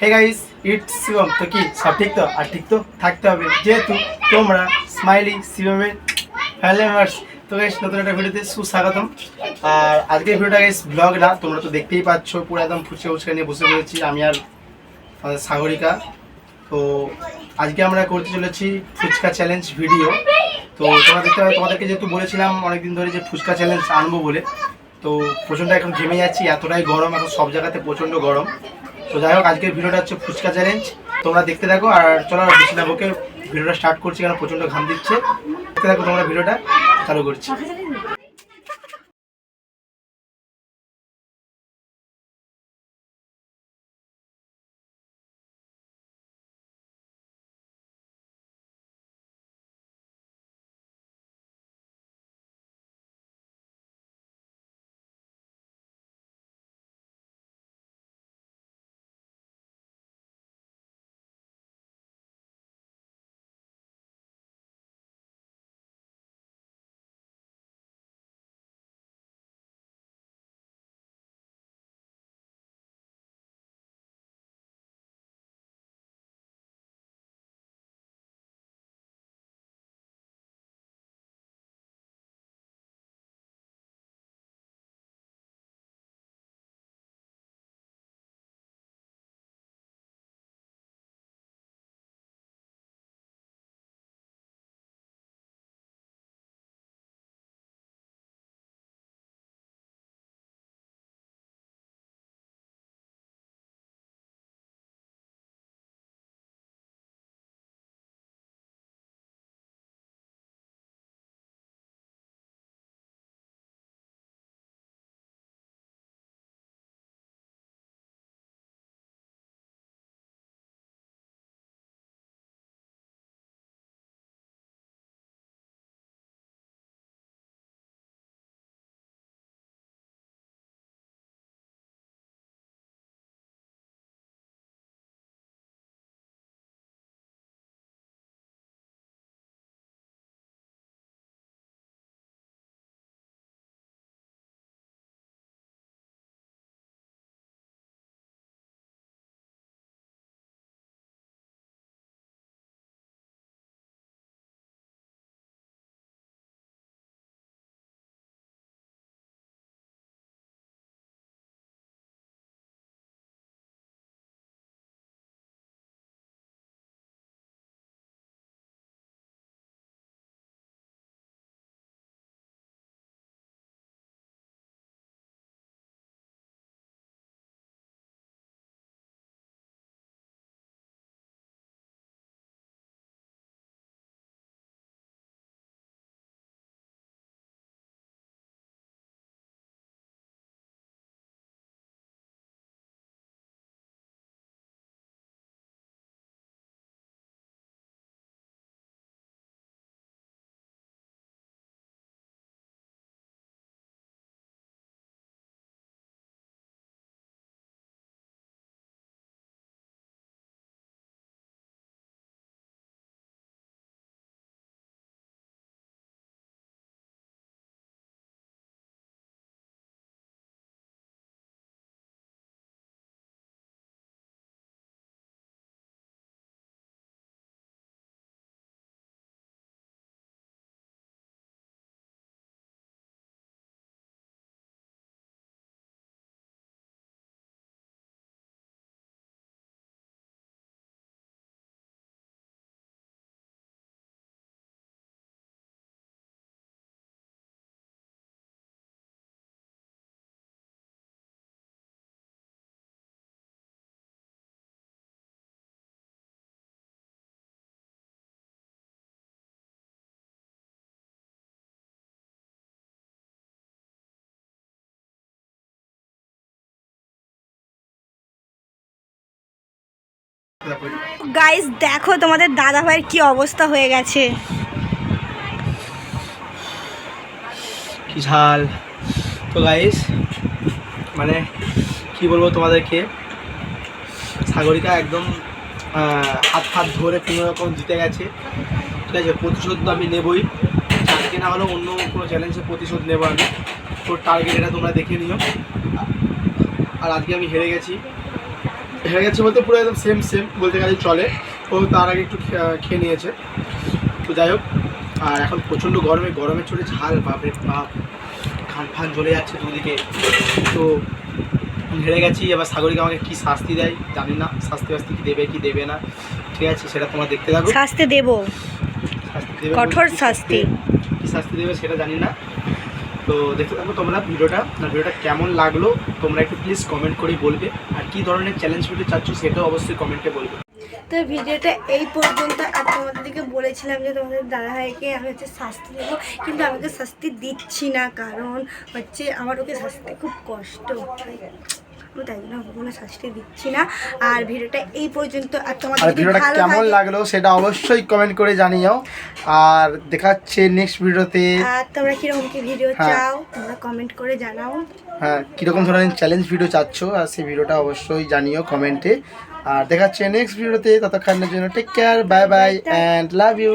Hey guys, it's Shivam. তো কি সব ঠিক তো? আর ঠিক তো থাকতে হবে, যেহেতু তোমরা স্মাইলি শিবমের ফ্যামিলি মেম্বার্স। তো গাইস, নতুন একটা ভিডিওতে সুস্বাগতম। আর আজকের ভিডিওটা গাইস ব্লগ না, তোমরা তো দেখতেই পাচ্ছ, পুরো একদম ফুচকা ফুচকা নিয়ে বসে পড়েছি আমি আর সাগরিকা। তো আজকে আমরা করতে চলেছি ফুচকা চ্যালেঞ্জ ভিডিও। তো তোমরা দেখতে পাবে, তোমাদেরকে যেহেতু বলেছিলাম অনেকদিন ধরে যে ফুচকা চ্যালেঞ্জ আনবো বলে, তো প্রচণ্ড এখন ঘেমে যাচ্ছি, এতটাই গরম এখন সব জায়গাতে, প্রচণ্ড গরম। তো যাই হোক, আজকের ভিডিওটা হচ্ছে ফুচকা চ্যালেঞ্জ, তোমরা দেখতে থাকো। আর চলো আর বেশি না বকে ভিডিওটা স্টার্ট করছি, কারণ প্রচণ্ড ঘাম দিচ্ছে। দেখতে থাকো তোমরা, ভিডিওটা চালু করছি। গাইস দেখো তোমাদের দাদা ভাইয়ের কি অবস্থা হয়ে গেছে। কি ঝাল। তো গাইস, মানে কি বলবো তোমাদেরকে, সাগরিকা একদম হাত হাত ধরে কোনো রকম জিতে গেছে। ঠিক আছে, প্রতিশোধ তো আমি নেবই, আজকে না হলেও অন্য কোনো চ্যালেঞ্জে প্রতিশোধ নেবো আমি। তোর টার্গেট এটা তোমরা দেখে নিও। আর আজকে আমি হেরে গেছি, হেরে গেছে বলতে পুরো একদম সেম বলতে গেলে চলে। ও তার আগে একটু খেয়ে নিয়েছে। তো যাই হোক, আর এখন প্রচণ্ড গরমে চলে ঝাল, বাপরে বাপ, খান ফান জ্বলে যাচ্ছে দুদিকে। তো হেরে গেছি। এবার সাগরিকা আমাকে কী শাস্তি দেয় জানি না, শাস্তি কি দেবে কি দেবে না, ঠিক আছে সেটা তোমরা দেখতে থাকো। শাস্তি দেব, শাস্তি দেবে, কঠোর শাস্তি। কী শাস্তি দেবে সেটা জানি না। তো দেখতে থাকো তোমরা ভিডিওটা কেমন লাগলো তোমরা একটু প্লিজ কমেন্ট করে বলবে, আর কী ধরনের চ্যালেঞ্জ ভিডিও চাচ্ছ সেটাও অবশ্যই কমেন্টে বলবে। তো ভিডিওটা এই পর্যন্ত। আর তোমাদেরকে বলেছিলাম যে তোমাদের দাদাভাইকে আমি হচ্ছে শাস্তি দেবো, কিন্তু আমি ওকে শাস্তি দিচ্ছি না, কারণ হচ্ছে আমার ওকে শাস্তি দিতে খুব কষ্ট হয়। আমি তাই জন্য ওকে কোনো শাস্তি দিচ্ছি না। আর ভিডিওটা এই পর্যন্ত। আর তোমাদের যদি ভিডিওটা ভালো কেমন লাগে লাগলো সেটা অবশ্যই কমেন্ট করে জানিও। আর দেখাচ্ছে নেক্সট ভিডিওতে। আর তোমরা কিরকম কি ভিডিও হ্যাঁ। চাও তোমরা কমেন্ট করে জানাও। হ্যাঁ, কীরকম ধরনের চ্যালেঞ্জ ভিডিও চাচ্ছ আর সেই ভিডিওটা অবশ্যই জানিও কমেন্টে। আর দেখাচ্ছে নেক্সট ভিডিওতে, ততক্ষণের জন্য take care, bye bye and love you.